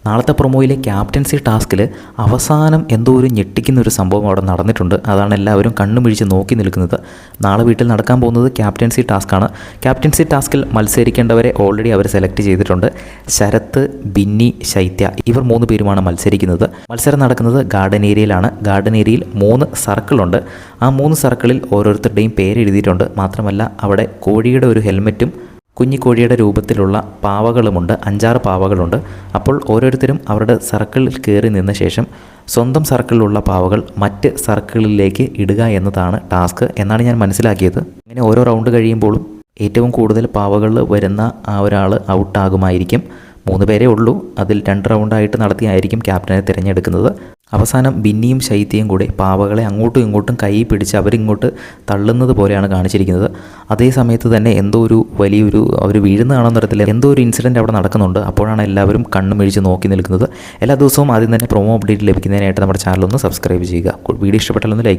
നാളത്തെ പ്രൊമോയിലെ ക്യാപ്റ്റൻസി ടാസ്കിൽ അവസാനം എന്തോ ഒരു ഞെട്ടിക്കുന്ന ഒരു സംഭവം അവിടെ നടന്നിട്ടുണ്ട്. അതാണ് എല്ലാവരും കണ്ണുമിഴിച്ച് നോക്കി നിൽക്കുന്നത്. നാളെ വീട്ടിൽ നടക്കാൻ പോകുന്നത് ക്യാപ്റ്റൻസി ടാസ്ക്കാണ്. ക്യാപ്റ്റൻസി ടാസ്കിൽ മത്സരിക്കേണ്ടവരെ ഓൾറെഡി അവർ സെലക്ട് ചെയ്തിട്ടുണ്ട്. ശരത്ത്, ബിന്നി, ശൈത്യ ഇവർ 3 പേരുമാണ് മത്സരിക്കുന്നത്. മത്സരം നടക്കുന്നത് ഗാർഡൻ ഏരിയയിലാണ്. ഗാർഡൻ ഏരിയയിൽ 3 സർക്കിളുണ്ട്. ആ 3 സർക്കിളിൽ ഓരോരുത്തരുടെയും പേര് എഴുതിയിട്ടുണ്ട്. മാത്രമല്ല അവിടെ കോഴിയുടെ ഒരു ഹെൽമെറ്റും കുഞ്ഞിക്കോഴിയുടെ രൂപത്തിലുള്ള പാവകളുമുണ്ട്. 5-6 പാവകളുണ്ട്. അപ്പോൾ ഓരോരുത്തരും അവരുടെ സർക്കിളിൽ കയറി നിന്ന ശേഷം സ്വന്തം സർക്കിളിലുള്ള പാവകൾ മറ്റ് സർക്കിളിലേക്ക് ഇടുക എന്നതാണ് ടാസ്ക് എന്നാണ് ഞാൻ മനസ്സിലാക്കിയത്. ഇങ്ങനെ ഓരോ റൗണ്ട് കഴിയുമ്പോഴും ഏറ്റവും കൂടുതൽ പാവകൾ വരുന്ന ആ ഒരാൾ ഔട്ടാകുമായിരിക്കും. 3 പേരേ ഉള്ളൂ. അതിൽ 2 റൗണ്ടായിട്ട് നടത്തിയായിരിക്കും ക്യാപ്റ്റനെ തിരഞ്ഞെടുക്കുന്നത്. അവസാനം ബിന്നിയും ശൈത്യയും കൂടെ പാവകളെ അങ്ങോട്ടും ഇങ്ങോട്ടും കൈ പിടിച്ച് അവരിങ്ങോട്ട് തള്ളുന്നത് പോലെയാണ് കാണിച്ചിരിക്കുന്നത്. അതേ സമയത്ത് തന്നെ എന്തോ ഒരു വലിയൊരു അവർ വീഴുന്നതാണോ തരത്തിൽ എന്തോ ഒരു ഇൻസിഡൻറ്റ് അവിടെ നടക്കുന്നുണ്ട്. അപ്പോഴാണ് എല്ലാവരും കണ്ണുമിഴിച്ച് നോക്കി നിൽക്കുന്നത്. എല്ലാ ദിവസവും ആദ്യം തന്നെ പ്രൊമോ അപ്ഡേറ്റ് ലഭിക്കുന്നതിനായിട്ട് നമ്മുടെ ചാനലൊന്ന് സബ്സ്ക്രൈബ് ചെയ്യുക. Video ഇഷ്ടപ്പെട്ടാലൊന്ന് like